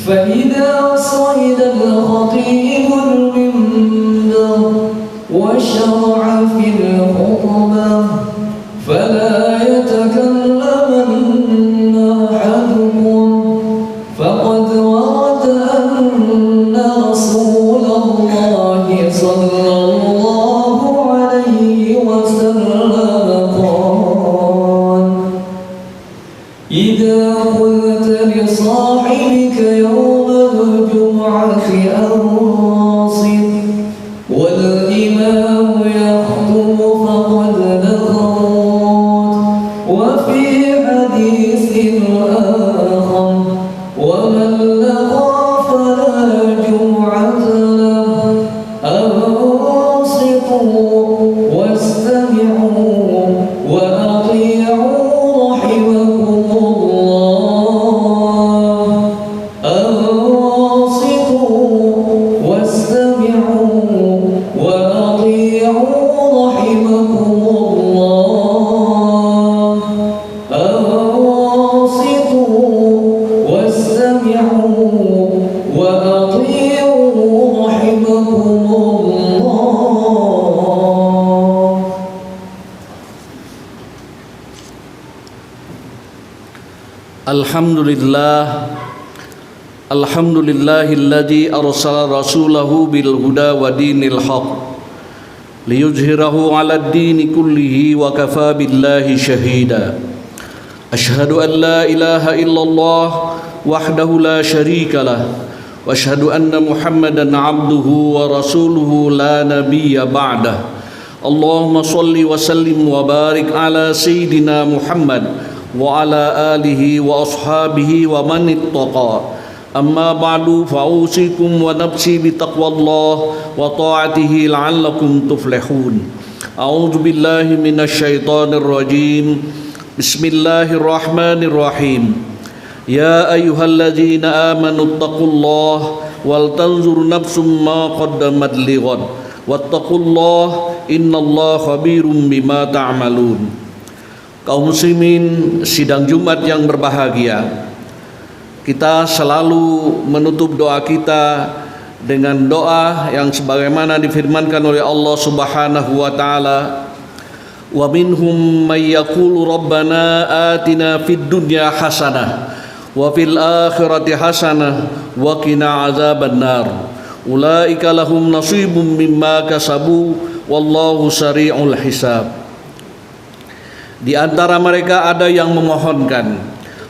فإذا صعد الخطيب المنبر وشرع في الخطبة فلا يتكلمن أحدكم فقد ورد أن رسول الله صلى الله عليه وسلم قال إذا قلت لصاحبك يوم الجمعة أنصت والإمام يخطب فقد نظرت وفي حديث آخر ومن لغى فلا جمعة له أنصتوا واستمعوا وأطيعوا رحمكم الله أنصتوا واستمعوا وأطيعوا رحمكم الله أنصتوا واستمعوا وأطيعوا رحمكم الله. Alhamdulillahilladzi arsala rasulahu bil huda wa dinil haq liyuzhirahu 'alad dini kullihi wa kafa billahi shahida. Ashhadu an la ilaha illallah wahdahu la syarika lah wa ashhadu anna Muhammadan 'abduhu wa rasuluhu la nabiyya ba'dah. Allahumma shalli wa sallim wa barik ala sayyidina Muhammad wa ala alihi wa ashabihi wa man ittaqa. Amma ba'du fa'usikum wa nafsi bitaqwallah wa ta'atihi la'allakum tuflihun. A'udzu billahi minasy syaithanir rajim. Bismillahirrahmanirrahim. Ya ayyuhalladzina amanu taqullaha wal tanzur nafsum ma qaddamat lighad wattaqullaha innallaha khabirum bima ta'malun. Kaum muslimin sidang Jumat yang berbahagia, kita selalu menutup doa kita dengan doa yang sebagaimana difirmankan oleh Allah Subhanahu wa taala, wa minhum may yaqulu rabbana atina fid dunya hasanah wa fil akhirati hasanah wa qina azabannar ulaika lahum nasibum mimma kasabu wallahu sari'ul hisab. Di antara mereka ada yang memohonkan,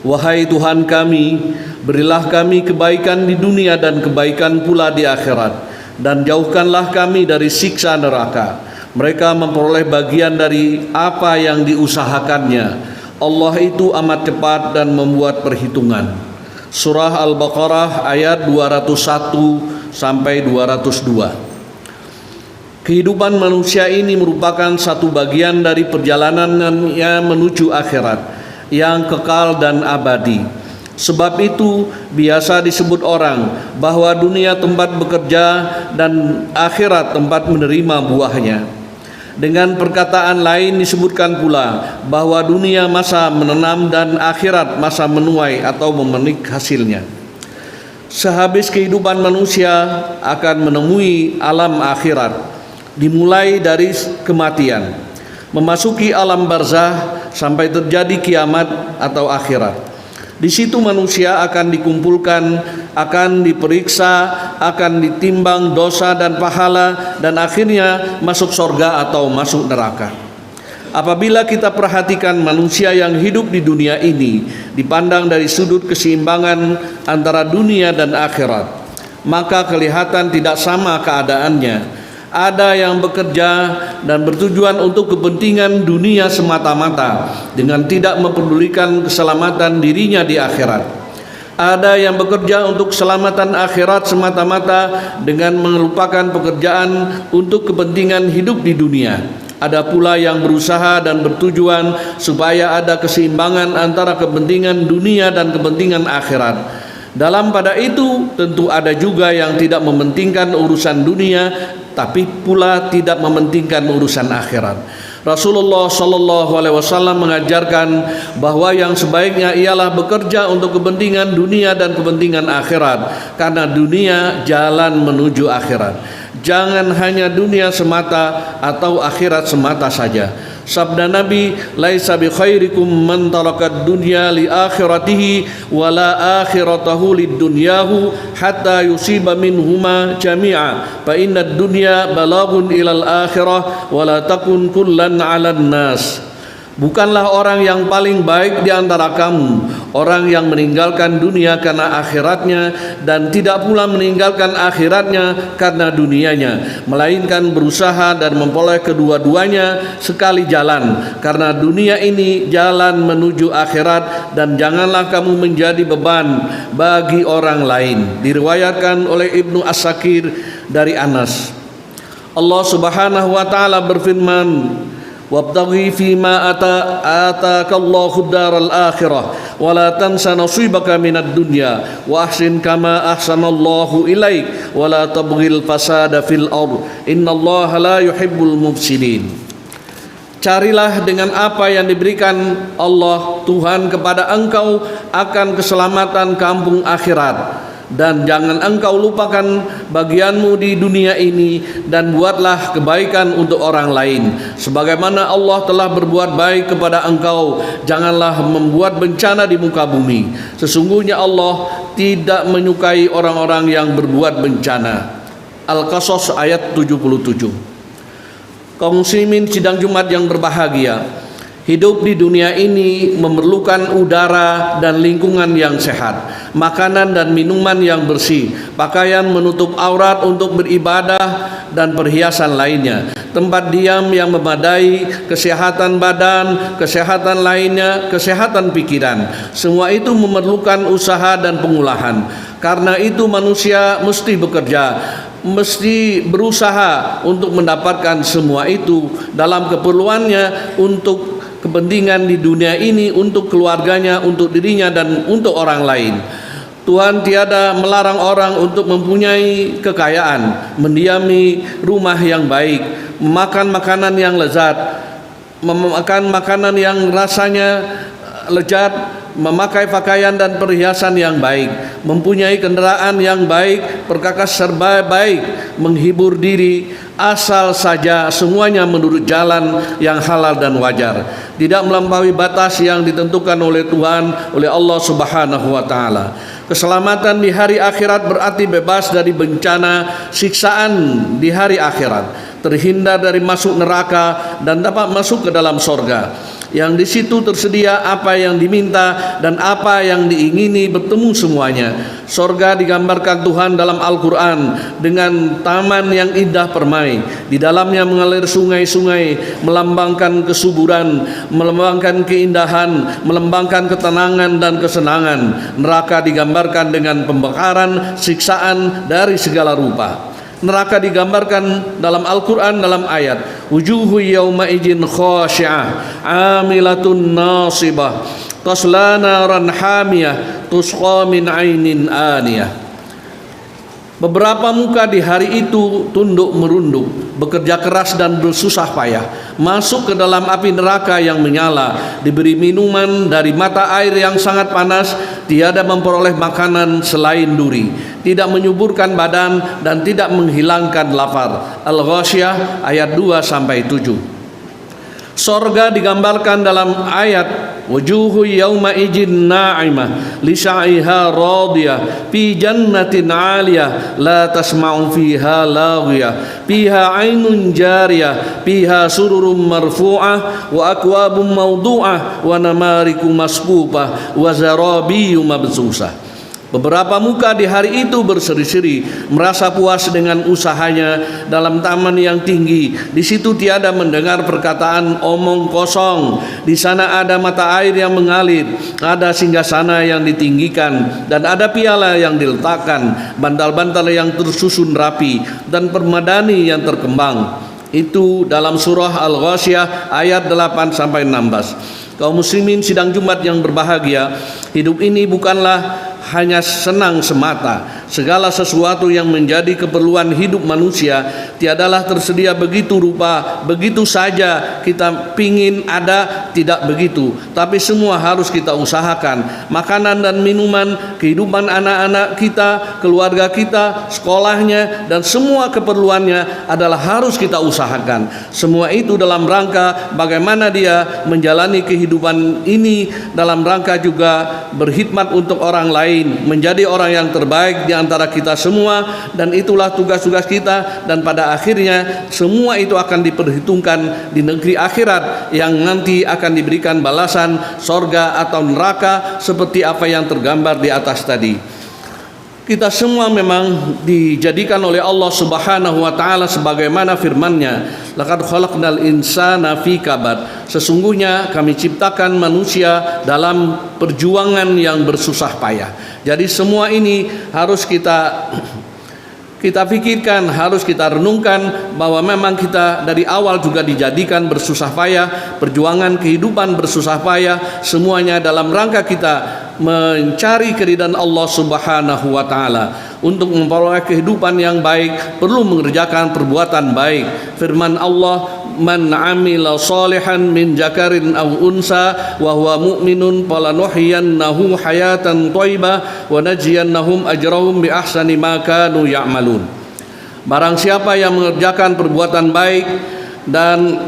wahai Tuhan kami, berilah kami kebaikan di dunia dan kebaikan pula di akhirat, dan jauhkanlah kami dari siksa neraka. Mereka memperoleh bagian dari apa yang diusahakannya. Allah itu amat cepat dan membuat perhitungan. Surah Al-Baqarah ayat 201 sampai 202. Kehidupan manusia ini merupakan satu bagian dari perjalanannya menuju akhirat yang kekal dan abadi. Sebab itu biasa disebut orang bahwa dunia tempat bekerja dan akhirat tempat menerima buahnya. Dengan perkataan lain disebutkan pula bahwa dunia masa menanam dan akhirat masa menuai atau memetik hasilnya. Sehabis kehidupan manusia akan menemui alam akhirat, dimulai dari kematian, memasuki alam barzah sampai terjadi kiamat atau akhirat. Di situ manusia akan dikumpulkan, akan diperiksa, akan ditimbang dosa dan pahala, dan akhirnya masuk surga atau masuk neraka. Apabila kita perhatikan manusia yang hidup di dunia ini dipandang dari sudut keseimbangan antara dunia dan akhirat, maka kelihatan tidak sama keadaannya. Ada yang bekerja dan bertujuan untuk kepentingan dunia semata-mata dengan tidak mempedulikan keselamatan dirinya di akhirat. Ada yang bekerja untuk keselamatan akhirat semata-mata dengan melupakan pekerjaan untuk kepentingan hidup di dunia. Ada pula yang berusaha dan bertujuan supaya ada keseimbangan antara kepentingan dunia dan kepentingan akhirat. Dalam pada itu tentu ada juga yang tidak mementingkan urusan dunia, tapi pula tidak mementingkan urusan akhirat. Rasulullah Shallallahu Alaihi Wasallam mengajarkan bahwa yang sebaiknya ialah bekerja untuk kepentingan dunia dan kepentingan akhirat, karena dunia jalan menuju akhirat. Jangan hanya dunia semata atau akhirat semata saja. Sabda Nabi, laisa bi khairikum man tarakad dunya li akhiratihi wa la akhiratahu lid dunyahu hatta yusiba minhuma jami'a fa inna dunya balagun ilal akhirah wa la takun kullan 'alan nas. Bukanlah orang yang paling baik di antara kamu orang yang meninggalkan dunia karena akhiratnya, dan tidak pula meninggalkan akhiratnya karena dunianya, melainkan berusaha dan memperoleh kedua-duanya sekali jalan, karena dunia ini jalan menuju akhirat, dan janganlah kamu menjadi beban bagi orang lain. Diriwayatkan oleh Ibnu As-Sakir dari Anas. Allah Subhanahu wa taala berfirman, wabtaghi fima atakallahu daral akhirah wa la tansa nasibaka minad dunya wa ahsin kama ahsanallahu ilaik wa la tabghil fasada fil ard innallaha la yuhibbul mufsidin. Carilah dengan apa yang diberikan Allah Tuhan kepada engkau akan keselamatan kampung akhirat, dan jangan engkau lupakan bagianmu di dunia ini, dan buatlah kebaikan untuk orang lain sebagaimana Allah telah berbuat baik kepada engkau. Janganlah membuat bencana di muka bumi. Sesungguhnya Allah tidak menyukai orang-orang yang berbuat bencana. Al-Qasas ayat 77. Kaum muslimin sidang Jumat yang berbahagia, hidup di dunia ini memerlukan udara dan lingkungan yang sehat, makanan dan minuman yang bersih, pakaian menutup aurat untuk beribadah, dan perhiasan lainnya, tempat diam yang memadai, kesehatan badan, kesehatan lainnya, kesehatan pikiran. Semua itu memerlukan usaha dan pengolahan. Karena itu manusia mesti bekerja, mesti berusaha untuk mendapatkan semua itu dalam keperluannya, untuk kepentingan di dunia ini, untuk keluarganya, untuk dirinya, dan untuk orang lain. Tuhan tiada melarang orang untuk mempunyai kekayaan, mendiami rumah yang baik, memakan makanan yang lezat, memakan makanan yang rasanya lezat, memakai pakaian dan perhiasan yang baik, mempunyai kendaraan yang baik, perkakas serba baik, menghibur diri, asal saja semuanya menurut jalan yang halal dan wajar, tidak melampaui batas yang ditentukan oleh Tuhan, oleh Allah Subhanahu wa taala. Keselamatan di hari akhirat berarti bebas dari bencana siksaan di hari akhirat, terhindar dari masuk neraka, dan dapat masuk ke dalam sorga, yang di situ tersedia apa yang diminta dan apa yang diingini bertemu semuanya. Sorga digambarkan Tuhan dalam Al-Quran dengan taman yang indah permai, di dalamnya mengalir sungai-sungai, melambangkan kesuburan, melambangkan keindahan, melambangkan ketenangan dan kesenangan. Neraka digambarkan dengan pembakaran, siksaan dari segala rupa. Neraka digambarkan dalam Al-Quran dalam ayat, wujuhu yawma ijin khashi'ah amilatun nasibah tasla naran hamiyah tusqa min ainin aniyah. Beberapa muka di hari itu tunduk merunduk, bekerja keras dan bersusah payah, masuk ke dalam api neraka yang menyala, diberi minuman dari mata air yang sangat panas, tiada memperoleh makanan selain duri, tidak menyuburkan badan dan tidak menghilangkan lapar. Al-Ghasyiyah ayat 2-7. Sorga digambarkan dalam ayat, wujuhu yawma ijin na'imah li sa'iha radiyah fi jannatin 'aliyah la tasma'u fiha laghiyah fiha 'ainun jariyah fiha sururum marfu'ah wa akwabum mawdu'ah wa namariku masbubah wa zarabiyu mabsusah. Beberapa muka di hari itu berseri-seri, merasa puas dengan usahanya dalam taman yang tinggi. Di situ tiada mendengar perkataan omong kosong. Di sana ada mata air yang mengalir, ada singgasana yang ditinggikan, dan ada piala yang diletakkan, bantal-bantal yang tersusun rapi, dan permadani yang terkembang. Itu dalam surah Al-Ghasyiyah ayat 8-16. Kaum muslimin sidang Jumat yang berbahagia, hidup ini bukanlah hanya senang semata, Segala sesuatu yang menjadi keperluan hidup manusia tiadalah tersedia begitu rupa, begitu saja kita pingin ada, tidak begitu. Tapi semua harus kita usahakan. Makanan dan minuman, kehidupan anak-anak kita, keluarga kita, sekolahnya, dan semua keperluannya adalah harus kita usahakan. Semua itu dalam rangka bagaimana dia menjalani kehidupan ini, dalam rangka juga berkhidmat untuk orang lain, menjadi orang yang terbaik di antara kita semua. Dan itulah tugas-tugas kita, dan pada akhirnya semua itu akan diperhitungkan di negeri akhirat yang nanti akan diberikan balasan sorga atau neraka seperti apa yang tergambar di atas tadi. Kita semua memang dijadikan oleh Allah Subhanahu wa taala sebagaimana firman-Nya, laqad khalaqnal insana fi kabad. Sesungguhnya kami ciptakan manusia dalam perjuangan yang bersusah payah. Jadi semua ini harus kita pikirkan, harus kita renungkan bahwa memang kita dari awal juga dijadikan bersusah payah, perjuangan kehidupan bersusah payah, semuanya dalam rangka kita mencari keridhaan Allah Subhanahu wa taala. Untuk memperoleh kehidupan yang baik perlu mengerjakan perbuatan baik. Firman Allah, man amila salihan min zakarin aw unsa wa huwa mu'minun falanuhyiyannahu hayatan thayyibah wa najziyannahum ajrahum bi ahsani ma kanu ya'malun. Barang siapa yang mengerjakan perbuatan baik, dan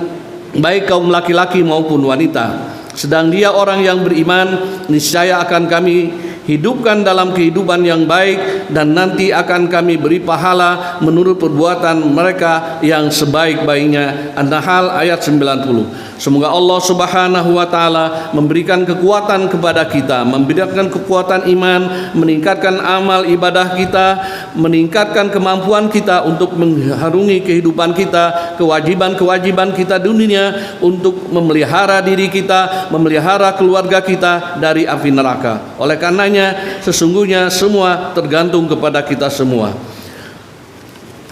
baik kaum laki-laki maupun wanita, sedang dia orang yang beriman, niscaya akan kami hidupkan dalam kehidupan yang baik, dan nanti akan kami beri pahala menurut perbuatan mereka yang sebaik-baiknya. An-Nahl ayat 90. Semoga Allah Subhanahu wa taala memberikan kekuatan kepada kita, memberikan kekuatan iman, meningkatkan amal ibadah kita, meningkatkan kemampuan kita untuk mengharungi kehidupan kita, kewajiban-kewajiban kita di dunia, untuk memelihara diri kita, memelihara keluarga kita dari api neraka. Oleh karenanya sesungguhnya semua tergantung kepada kita semua.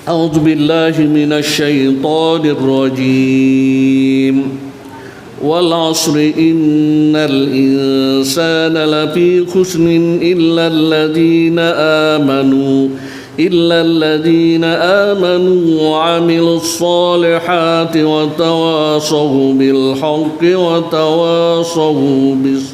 A'udzubillahi minasyaitonir rajim. Wal 'asri innal insana lafi khusrin illa alladhina amanu wa 'amilus solihati wa tawassaw bil haqqi wa tawassaw bis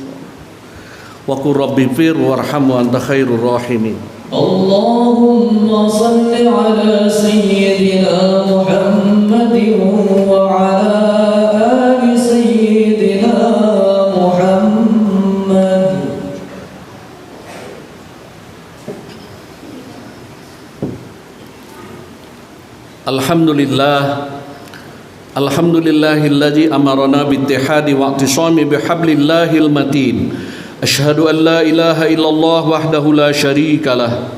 wa qur rabbi fir warham wa anta khairur rahimin. Allahumma salli ala sayyidina Muhammadin wa ala ali sayyidina Muhammad. Alhamdulillahilladzi amarana bittihadi wa i'tisami bihablillahil matin. Asyhadu an la ilaha illallah wahdahu la syarikalah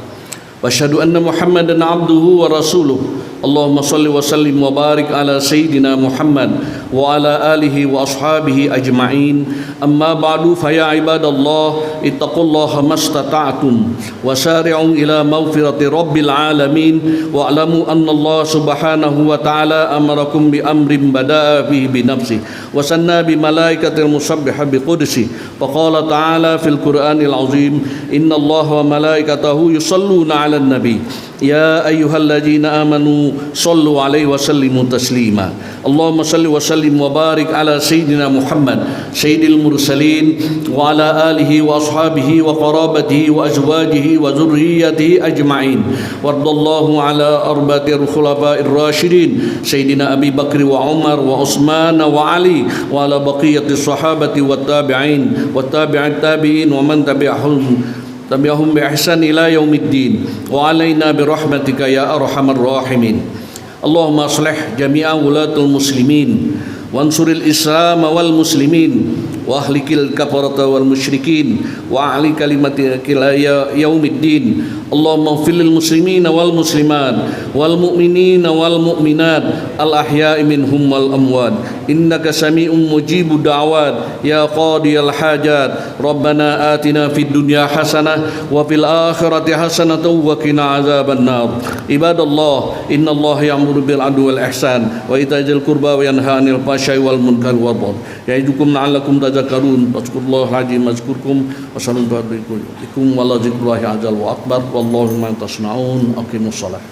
wa asyhadu anna Muhammadan abduhu wa rasuluh. Allahumma salli wa sallim wa barik ala sayyidina Muhammad wa ala alihi wa ashabihi ajma'in. Amma ba'du, fa ya ibadallah ittaqullaha mastata'tum wa sari'u ila maghfirati rabbil alamin wa alamu anna Allah subhanahu wa ta'ala amarakum bi amrin bada'a fihi bi nafsi wa sanna bi malaikatil musabbiha bi qudsi wa qala ta'ala fil Qur'anil azim, inna Allah wa malaikatahu yusalluna 'alan nabi ya ayyuhalladzina amanu sallu alaihi wa sallimu taslima. Allahumma salli wa sallim wa barik ala sayyidina Muhammad sayyidil mursalin wa ala alihi wa ashabihi wa qarabatihi wa azwajihi wa zurriyyatihi ajma'in. Wardallahu ala arba'atil khulafa'ir rasyidin sayyidina Abi Bakr wa Umar wa Utsman wa Ali wa ala baqiyatis sahabati wat tabi'in wat tabi'at tabi'in wa man tabi'ahum bi ihsan ila yaumiddin wa alaina bi rahmatika ya arhamar rahimin. Allahumma aslih jami'a wulatul muslimin wansuril islam wal muslimin wa ahlikil kafarata wal musyrikin wa ahli kalimatika ila yaumiddin. Allahumma ighfir lil muslimina wal muslimat wal mu'minina wal mu'minat al ahya'i minhum wal amwat innaka sami'un mujibud da'wat ya qadiyal hajat. Rabbana atina fid dunya hasanah wa fil akhirati hasanah wa qina azaban nar. Ibadallah, innallaha ya'muru bil 'adli wal ihsan wa ita'il qurba wa yanha 'anil fahsya'i fahsya'i wal munkari wal baghi ya'idukum la'allakum tadhakkarun fadhkurullahal azim azkurkum wa sallallahu alaihi wa sallam wa la dzikrullahi a'zal wa akbar wallahu ma tasna'un aqimus shalah.